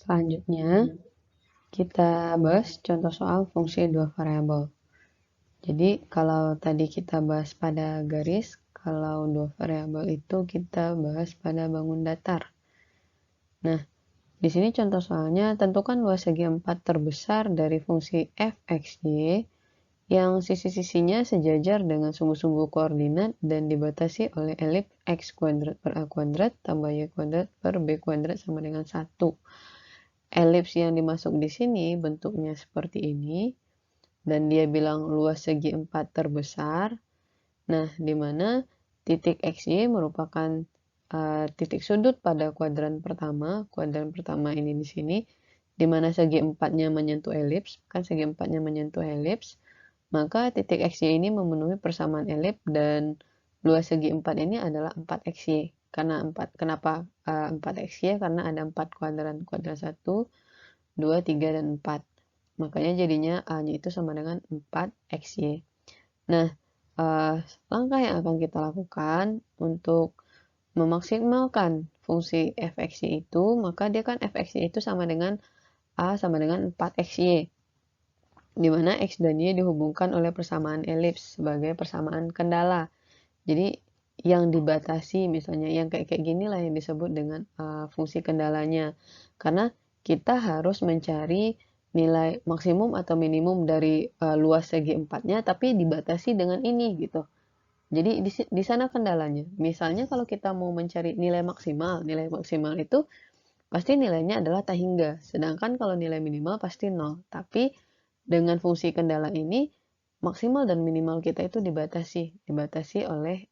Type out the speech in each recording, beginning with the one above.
Selanjutnya, kita bahas contoh soal fungsi dua variabel. Jadi, kalau tadi kita bahas pada garis, kalau dua variabel itu kita bahas pada bangun datar. Nah, di sini contoh soalnya, tentukan luas segi 4 terbesar dari fungsi f(x,y) yang sisi-sisinya sejajar dengan sumbu-sumbu koordinat dan dibatasi oleh elips x kuadrat per a kuadrat tambah y kuadrat per b kuadrat sama dengan 1. Elips yang dimasuk di sini bentuknya seperti ini, dan dia bilang luas segi 4 terbesar. Nah, di mana titik XY merupakan titik sudut pada kuadran pertama. Kuadran pertama ini di sini, di mana segi 4-nya menyentuh elips, kan segi 4-nya menyentuh elips, maka titik XY ini memenuhi persamaan elips dan luas segi 4 ini adalah 4XY. Karena 4, kenapa 4XY? Karena ada 4 kuadran. Kuadran 1, 2, 3, dan 4. Makanya jadinya A-nya itu sama dengan 4XY. Nah, langkah yang akan kita lakukan untuk memaksimalkan fungsi fxy itu, maka dia kan fxy itu sama dengan A sama dengan 4xy, di mana x dan y dihubungkan oleh persamaan elips sebagai persamaan kendala. Jadi yang dibatasi misalnya, yang kayak gini lah yang disebut dengan fungsi kendalanya. Karena kita harus mencari nilai maksimum atau minimum dari luas segi 4-nya, tapi dibatasi dengan ini gitu. Jadi di sana kendalanya. Misalnya kalau kita mau mencari nilai maksimal itu pasti nilainya adalah tak hingga. Sedangkan kalau nilai minimal pasti 0. Tapi dengan fungsi kendala ini, maksimal dan minimal kita itu dibatasi oleh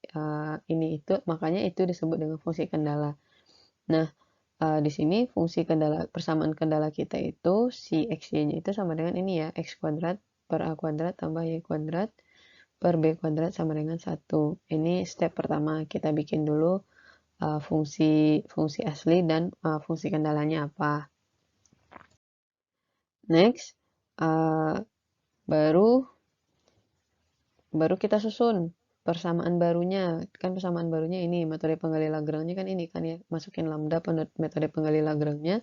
ini itu, makanya itu disebut dengan fungsi kendala. Nah, di sini fungsi kendala, persamaan kendala kita itu si xy-nya itu sama dengan ini ya, x kuadrat per a kuadrat tambah y kuadrat per b kuadrat sama dengan 1. Ini step pertama, kita bikin dulu fungsi asli dan fungsi kendalanya apa. Next, baru kita susun persamaan barunya. Kan persamaan barunya ini, metode penggali Lagrange kan ini kan ya, masukin lambda metode penggali Lagrange-nya.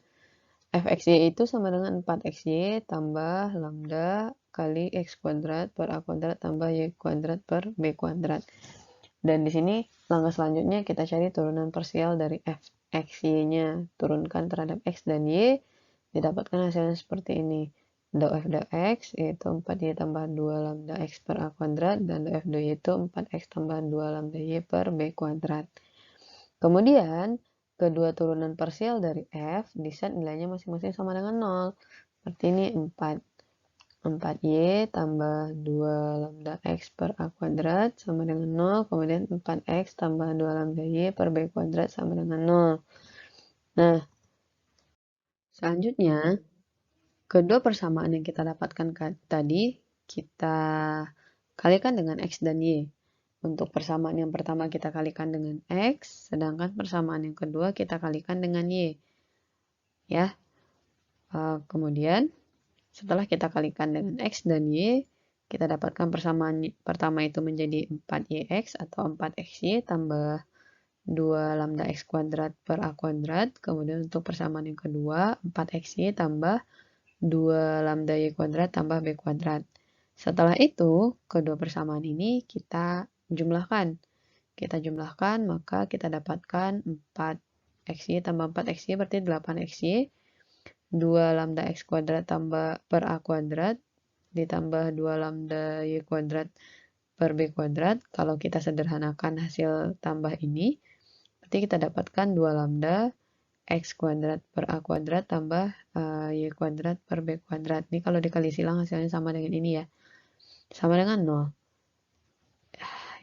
fxy itu sama dengan 4xy tambah lambda kali x kuadrat per a kuadrat tambah y kuadrat per b kuadrat. Dan di sini langkah selanjutnya kita cari turunan parsial dari fxy-nya. Turunkan terhadap x dan y, didapatkan hasilnya seperti ini. Dou f dou x yaitu 4y tambah 2 lambda x per a kuadrat, dan dou f dou y itu 4x tambah 2 lambda y per b kuadrat. Kemudian, kedua turunan parsial dari f diset nilainya masing-masing sama dengan 0. Seperti ini 4y tambah 2 lambda x per a kuadrat sama dengan 0, kemudian 4x tambah 2 lambda y per b kuadrat sama dengan 0. Nah, selanjutnya, kedua persamaan yang kita dapatkan tadi, kita kalikan dengan x dan y. Untuk persamaan yang pertama kita kalikan dengan x, sedangkan persamaan yang kedua kita kalikan dengan y. Ya, kemudian setelah kita kalikan dengan x dan y, kita dapatkan persamaan pertama itu menjadi 4yx atau 4xy tambah 2 lambda x kuadrat per a kuadrat. Kemudian untuk persamaan yang kedua, 4xy tambah 2 lambda y kuadrat tambah b kuadrat. Setelah itu, kedua persamaan ini kita jumlahkan. Kita jumlahkan, maka kita dapatkan 4xy tambah 4xy berarti 8xy. 2 lambda x kuadrat tambah per a kuadrat ditambah 2 lambda y kuadrat per b kuadrat. Kalau kita sederhanakan hasil tambah ini, berarti kita dapatkan 2 lambda x kuadrat per a kuadrat tambah y kuadrat per b kuadrat. Ini kalau dikali silang hasilnya sama dengan ini ya. Sama dengan 0.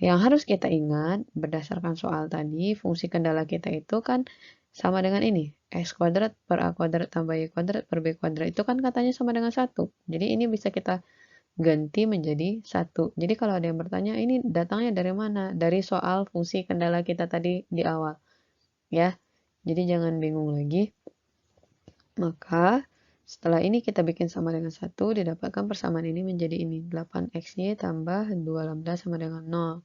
Yang harus kita ingat, berdasarkan soal tadi, fungsi kendala kita itu kan sama dengan ini. X kuadrat per A kuadrat tambah Y kuadrat per B kuadrat. Itu kan katanya sama dengan 1. Jadi ini bisa kita ganti menjadi 1. Jadi kalau ada yang bertanya, ini datangnya dari mana? Dari soal fungsi kendala kita tadi di awal. Ya, jadi jangan bingung lagi. Maka setelah ini kita bikin sama dengan 1, didapatkan persamaan ini menjadi ini. 8xy tambah 2 lambda sama dengan 0.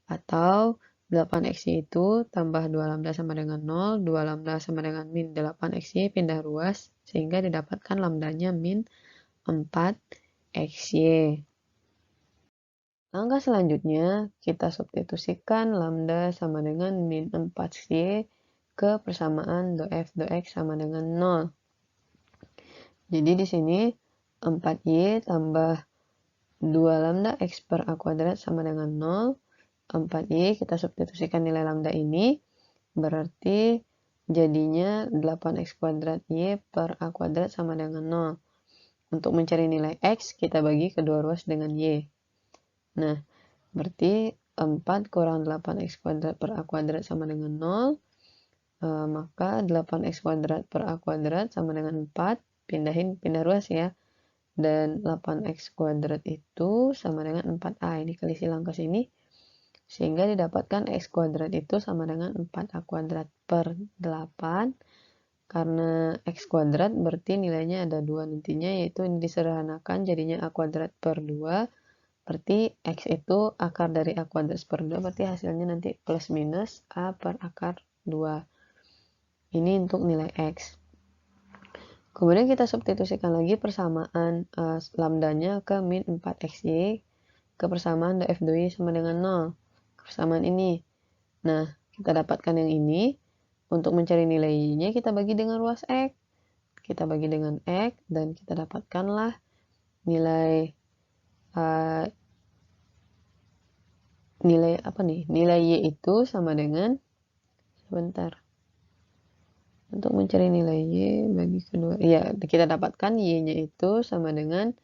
Atau 8xy itu tambah 2 lambda sama dengan 0, 2 lambda sama dengan min 8xy, pindah ruas, sehingga didapatkan lambdanya min 4xy. Langkah selanjutnya, kita substitusikan lambda sama dengan min 4xy ke persamaan df dx sama dengan 0. Jadi di sini 4y tambah 2 lambda x per a kuadrat sama dengan 0. 4y kita substitusikan nilai lambda ini, berarti jadinya 8x kuadrat y per a kuadrat sama dengan 0. Untuk mencari nilai x, kita bagi kedua ruas dengan y. Nah, berarti 4 kurang 8x kuadrat per a kuadrat sama dengan 0. Maka 8x kuadrat per a kuadrat sama dengan 4. Pindah ruas ya. Dan 8x kuadrat itu sama dengan 4a. Ini kali silang ke sini. Sehingga didapatkan x kuadrat itu sama dengan 4a kuadrat per 8. Karena x kuadrat berarti nilainya ada 2 nantinya, yaitu ini disederhanakan jadinya a kuadrat per 2. Berarti x itu akar dari a kuadrat per 2, berarti hasilnya nanti plus minus a per akar 2. Ini untuk nilai x. Kemudian kita substitusikan lagi persamaan lambdanya ke min 4xy ke persamaan df doi sama dengan 0. Persamaan ini. Nah, kita dapatkan yang ini. Untuk mencari nilai y-nya kita bagi dengan ruas x. Kita bagi dengan x dan kita dapatkanlah nilai Nilai y itu sama dengan, sebentar. Untuk mencari nilai y bagi kedua, ya kita dapatkan y-nya itu sama dengan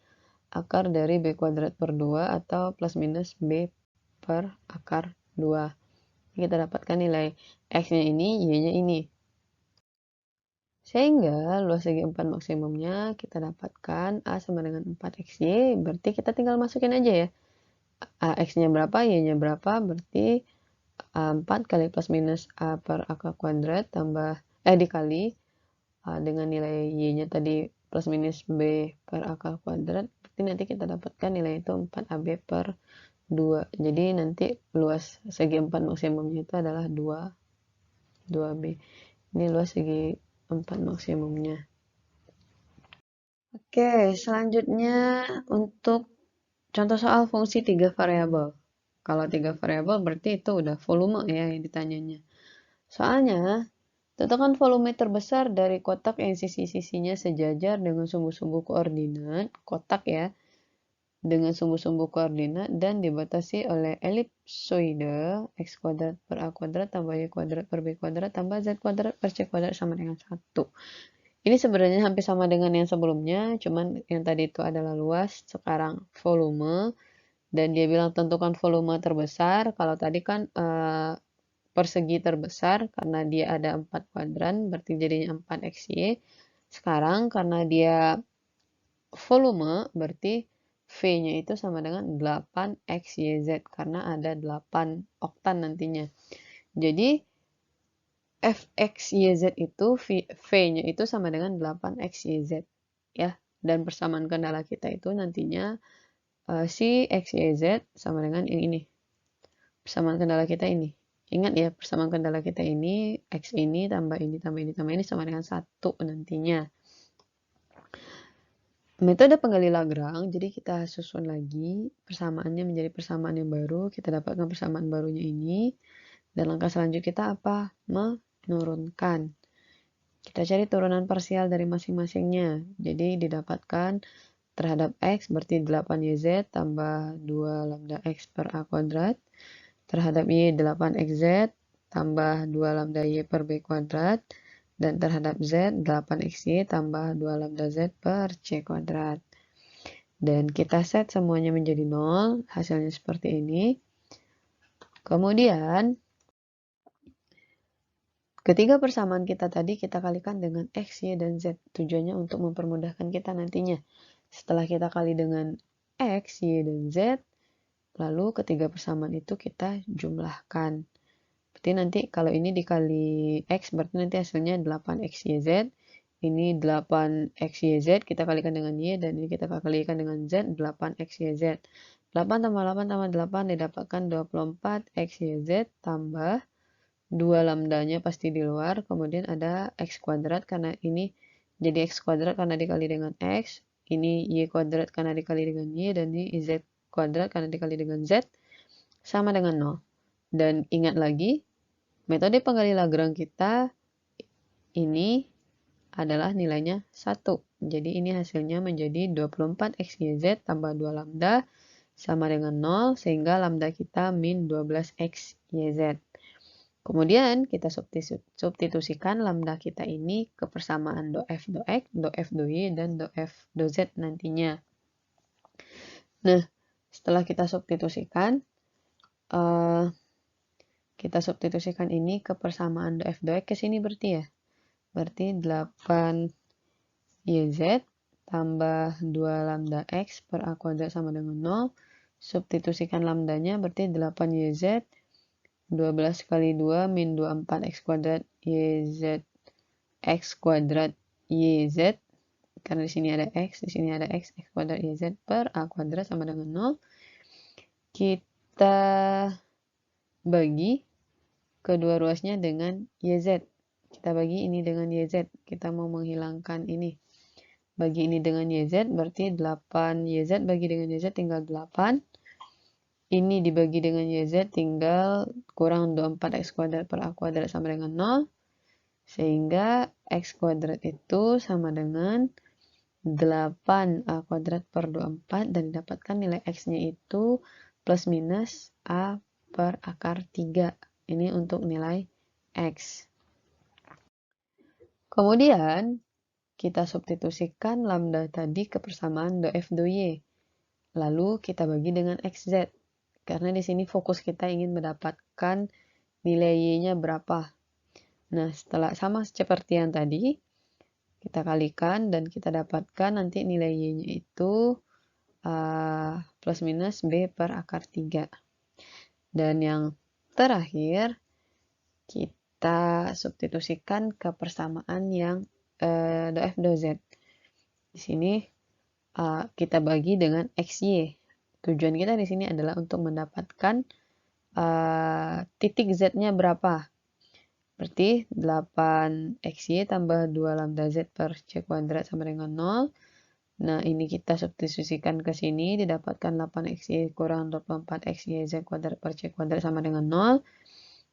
akar dari b kuadrat per 2 atau plus minus b per akar 2. Kita dapatkan nilai x-nya ini, y-nya ini. Sehingga luas segi 4 maksimumnya kita dapatkan A sama dengan 4xy, berarti kita tinggal masukin aja ya. X-nya berapa, y-nya berapa, berarti 4 kali plus minus A per akar kuadrat tambah, dikali dengan nilai y-nya tadi plus minus B per akar kuadrat, berarti nanti kita dapatkan nilai itu 4AB per 2. Jadi nanti luas segi 4 maksimumnya itu adalah 2B. Ini luas segi 4 maksimumnya. Oke, selanjutnya untuk contoh soal fungsi 3 variabel. Kalau 3 variabel berarti itu udah volume ya yang ditanyanya. Soalnya, tentukan volume terbesar dari kotak yang sisi-sisinya sejajar dengan sumbu-sumbu koordinat, kotak ya, dengan sumbu-sumbu koordinat dan dibatasi oleh elipsoide x kuadrat per a kuadrat tambah y kuadrat per b kuadrat tambah z kuadrat per c kuadrat sama dengan 1. Ini sebenarnya hampir sama dengan yang sebelumnya, cuman yang tadi itu adalah luas, sekarang volume. Dan dia bilang tentukan volume terbesar. Kalau tadi kan persegi terbesar, karena dia ada 4 kuadran, berarti jadinya 4xy. Sekarang karena dia volume, berarti V-nya itu sama dengan 8xyz, karena ada 8 oktan nantinya. Jadi, Fxyz itu, V-nya itu sama dengan 8xyz. Ya, dan persamaan kendala kita itu nantinya si xyz sama dengan yang ini. Persamaan kendala kita ini. Ingat ya, persamaan kendala kita ini, x ini tambah ini tambah ini tambah ini sama dengan 1 nantinya. Metode penggali Lagrange, jadi kita susun lagi persamaannya menjadi persamaan yang baru. Kita dapatkan persamaan barunya ini. Dan langkah selanjutnya kita apa? Menurunkan. Kita cari turunan parsial dari masing-masingnya. Jadi didapatkan terhadap x berarti 8yz tambah 2 lambda x per a kuadrat. Terhadap y 8xz tambah 2 lambda y per b kuadrat. Dan terhadap z 8xy tambah 2 lambda z per c kuadrat. Dan kita set semuanya menjadi 0, hasilnya seperti ini. Kemudian, ketiga persamaan kita tadi kita kalikan dengan x, y, dan z. Tujuannya untuk mempermudahkan kita nantinya. Setelah kita kali dengan x, y, dan z, lalu ketiga persamaan itu kita jumlahkan. Berarti nanti kalau ini dikali x, berarti nanti hasilnya 8xyz. Ini 8xyz, kita kalikan dengan y, dan ini kita kalikan dengan z, 8xyz. 8 tambah 8 tambah 8 didapatkan 24 XYZ tambah 2 lambdanya pasti di luar, kemudian ada X kuadrat karena ini jadi X kuadrat karena dikali dengan X, ini Y kuadrat karena dikali dengan Y, dan ini Z kuadrat karena dikali dengan Z, sama dengan 0. Dan ingat lagi, metode penggali Lagrange kita ini adalah nilainya 1. Jadi ini hasilnya menjadi 24 XYZ tambah 2 lambda sama dengan 0, sehingga lambda kita min 12 XYZ. Kemudian kita substitusikan lambda kita ini ke persamaan do F do X, do F do Y, dan do F do Z nantinya. Nah, setelah kita substitusikan ini ke persamaan do F do X ke sini berarti ya. Berarti 8 YZ tambah 2 lambda X per A kuadrat sama dengan 0. Substitusikan lambdanya berarti 8 YZ 12 kali 2 min 24 X kuadrat YZ X kuadrat YZ, karena di sini ada X, di sini ada X kuadrat YZ per A kuadrat sama dengan 0. Kita bagi kedua ruasnya dengan YZ. Kita bagi ini dengan YZ. Kita mau menghilangkan ini. Bagi ini dengan YZ berarti 8 YZ bagi dengan YZ tinggal 8. Ini dibagi dengan YZ tinggal kurang 24 X kuadrat per A kuadrat sama dengan 0. Sehingga X kuadrat itu sama dengan 8 A kuadrat per 24 dan didapatkan nilai X-nya itu plus minus A per akar 3. Ini untuk nilai X. Kemudian kita substitusikan lambda tadi ke persamaan do F do Y. Lalu kita bagi dengan XZ. Karena di sini fokus kita ingin mendapatkan nilai Y-nya berapa. Nah, setelah sama seperti yang tadi, kita kalikan dan kita dapatkan nanti nilai Y-nya itu plus minus B per akar 3. Dan yang terakhir, kita substitusikan ke persamaan yang do F do Z. Di sini kita bagi dengan XY. Tujuan kita di sini adalah untuk mendapatkan titik Z-nya berapa. Berarti 8 XY tambah 2 lambda Z per C kuadrat sama dengan 0. Nah, ini kita substitusikan ke sini, didapatkan 8 XY kurang 24 XY Z kuadrat per C kuadrat sama dengan 0.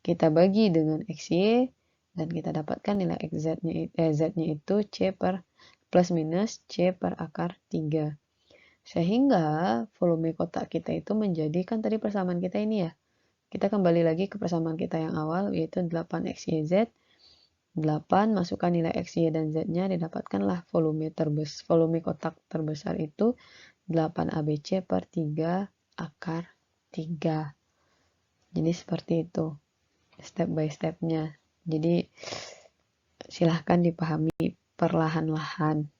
Kita bagi dengan XY, dan kita dapatkan nilai Z-nya itu C per plus minus C per akar 3. Sehingga volume kotak kita itu menjadi, kan tadi persamaan kita ini ya. Kita kembali lagi ke persamaan kita yang awal, yaitu 8 XYZ. 8 masukkan nilai XY dan Z-nya, didapatkanlah volume kotak terbesar itu 8 ABC per 3 akar 3. Jadi seperti itu step by stepnya. Jadi silahkan dipahami perlahan-lahan.